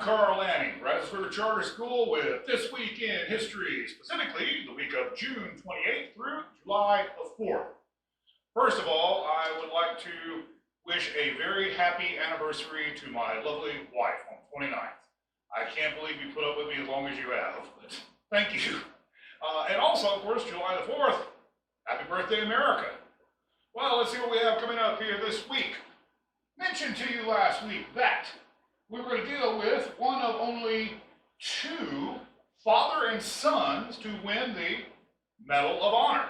Carl Lanning, Brazos River Charter School with This Week in History, specifically the week of June 28th through July the 4th. First of all, I would like to wish a very happy anniversary to my lovely wife on 29th. I can't believe you put up with me as long as you have, but thank you. And also, of course, July the 4th, happy birthday, America. Well, let's see what we have coming up here this week. Mentioned to you last week that we were going to deal with one of only two father and sons to win the Medal of Honor.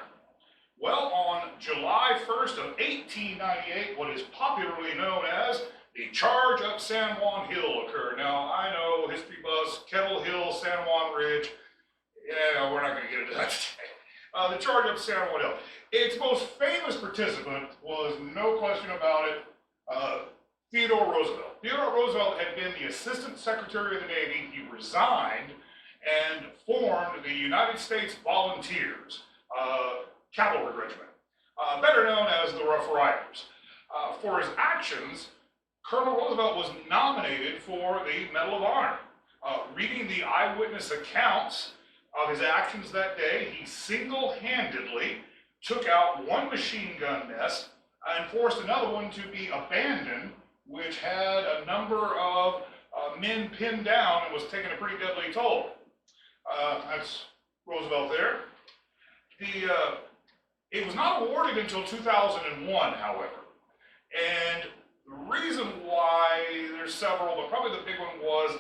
Well, on July 1st of 1898, what is popularly known as the Charge up San Juan Hill occurred. Now, I know history buffs, Kettle Hill, San Juan Ridge. Yeah, we're not going to get into that today. The Charge up San Juan Hill. Its most famous participant was, no question about it, Theodore Roosevelt. Theodore Roosevelt had been the Assistant Secretary of the Navy. He resigned and formed the United States Volunteers Cavalry Regiment, better known as the Rough Riders. For his actions, Colonel Roosevelt was nominated for the Medal of Honor. Reading the eyewitness accounts of his actions that day, he single-handedly took out one machine gun nest and forced another one to be abandoned, which had a number of men pinned down and was taking a pretty deadly toll. That's Roosevelt there. It was not awarded until 2001, however. And the reason why, there's several, but probably the big one was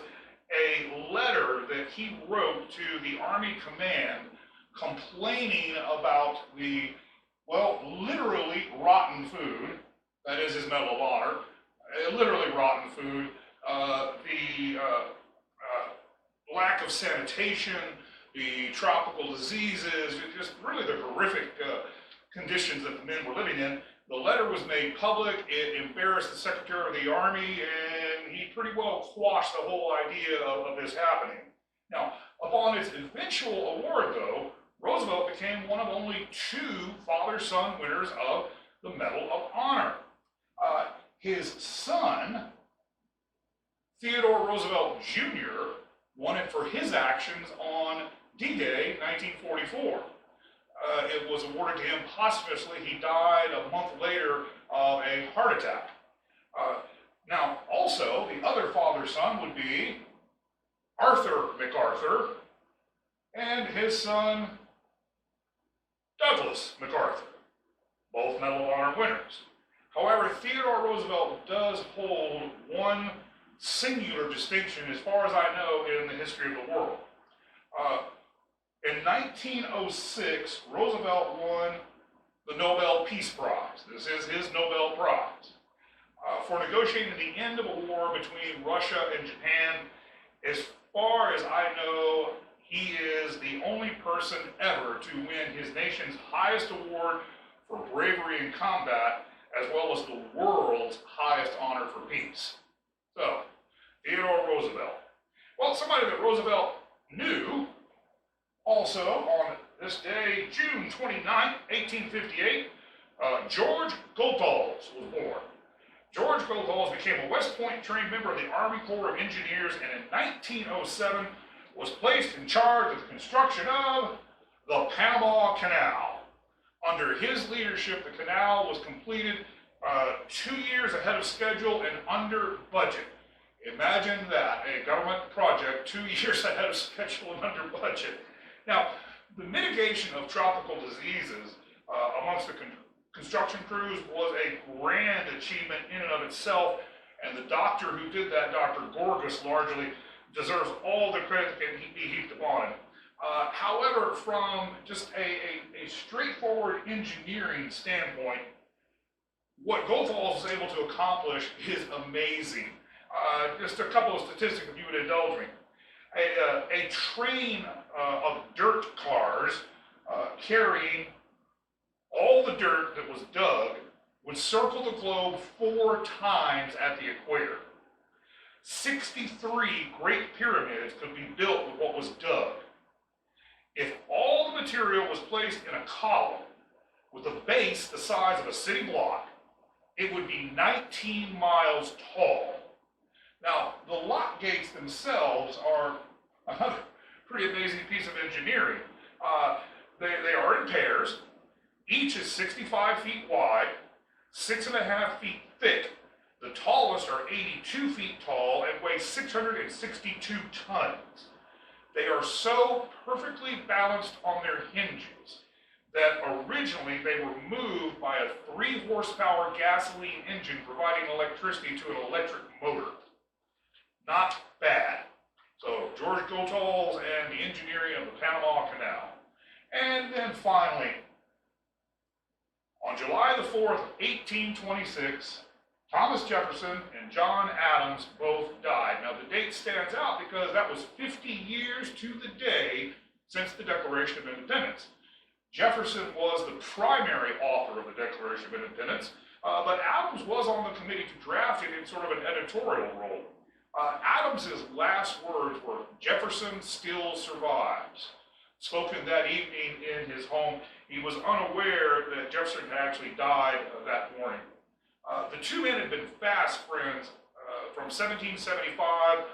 a letter that he wrote to the Army Command complaining about the, well, literally rotten food. That is his Medal of Honor. Literally rotten food. The lack of sanitation, the tropical diseases, just really the horrific conditions that the men were living in. The letter was made public. It embarrassed the Secretary of the Army, and he pretty well quashed the whole idea of this happening. Now, upon its eventual award, though, Roosevelt became one of only two father-son winners of the Medal of Honor. His son, Theodore Roosevelt Jr., won it for his actions on D-Day, 1944. It was awarded to him posthumously. He died a month later of a heart attack. Now, also, the other father-son would be Arthur MacArthur and his son, Douglas MacArthur, both Medal of Honor winners. However, Theodore Roosevelt does hold one singular distinction, as far as I know, in the history of the world. In 1906, Roosevelt won the Nobel Peace Prize. This is his Nobel Prize. For negotiating the end of a war between Russia and Japan. As far as I know, he is the only person ever to win his nation's highest award for bravery in combat, as well as the world's highest honor for peace. So, Theodore Roosevelt. Well, somebody that Roosevelt knew, also on this day, June 29, 1858, George Goethals was born. George Goethals became a West Point trained member of the Army Corps of Engineers, and in 1907 was placed in charge of the construction of the Panama Canal. Under his leadership, the canal was completed 2 years ahead of schedule and under budget. Imagine that, a government project 2 years ahead of schedule and under budget. Now, the mitigation of tropical diseases amongst the construction crews was a grand achievement in and of itself, and the doctor who did that, Dr. Gorgas, largely deserves all the credit that can be heaped upon him. However, from just a straightforward engineering standpoint, what Goethals was able to accomplish is amazing. Just a couple of statistics, if you would indulge me. A train of dirt cars carrying all the dirt that was dug would circle the globe 4 times at the equator. 63 Great Pyramids could be built with what was dug. If all the material was placed in a column with a base the size of a city block, it would be 19 miles tall. Now, the lock gates themselves are another pretty amazing piece of engineering. They are in pairs. Each is 65 feet wide, 6.5 feet thick. The tallest are 82 feet tall and weigh 662 tons. They are so perfectly balanced on their hinges that originally they were moved by a 3-horsepower gasoline engine providing electricity to an electric motor. Not bad. So, George Goethals and the engineering of the Panama Canal. And then finally, on July the 4th of 1826, Thomas Jefferson and John Adams both died. Now, the date stands out because that was 50 years to the day since the Declaration of Independence. Jefferson was the primary author of the Declaration of Independence, but Adams was on the committee to draft it in sort of an editorial role. Adams's last words were, "Jefferson still survives," spoken that evening in his home. He was unaware that Jefferson had actually died that morning. The two men had been fast friends from 1775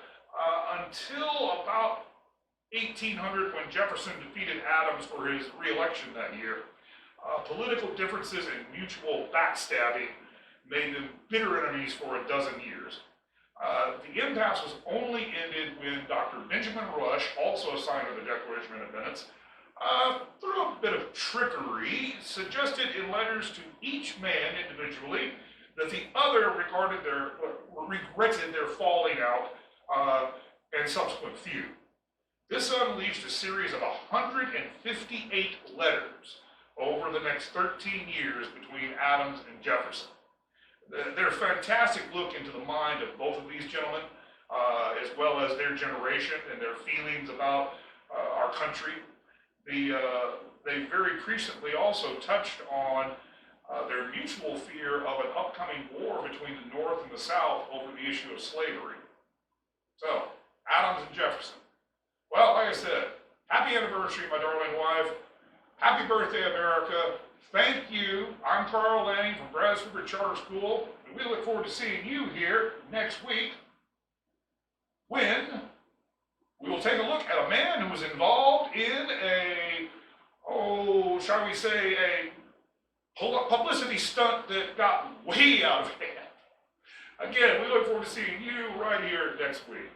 until about 1800, when Jefferson defeated Adams for his re-election that year. Political differences and mutual backstabbing made them bitter enemies for a dozen years. The impasse was only ended when Dr. Benjamin Rush, also a signer of the Declaration of Independence, through a bit of trickery, suggested in letters to each man individually that the other regretted their falling out and subsequent feud. This unleashed a series of 158 letters over the next 13 years between Adams and Jefferson. They're a fantastic look into the mind of both of these gentlemen, as well as their generation and their feelings about our country. They very recently also touched on their mutual fear of an upcoming war between the North and the South over the issue of slavery. So, Adams and Jefferson. Well, like I said, happy anniversary, my darling wife. Happy birthday, America. Thank you. I'm Carl Lanning from Brazos River Charter School, and we look forward to seeing you here next week when we will take a look at a man who was involved in shall we say, a publicity stunt that got way out of hand. Again, we look forward to seeing you right here next week.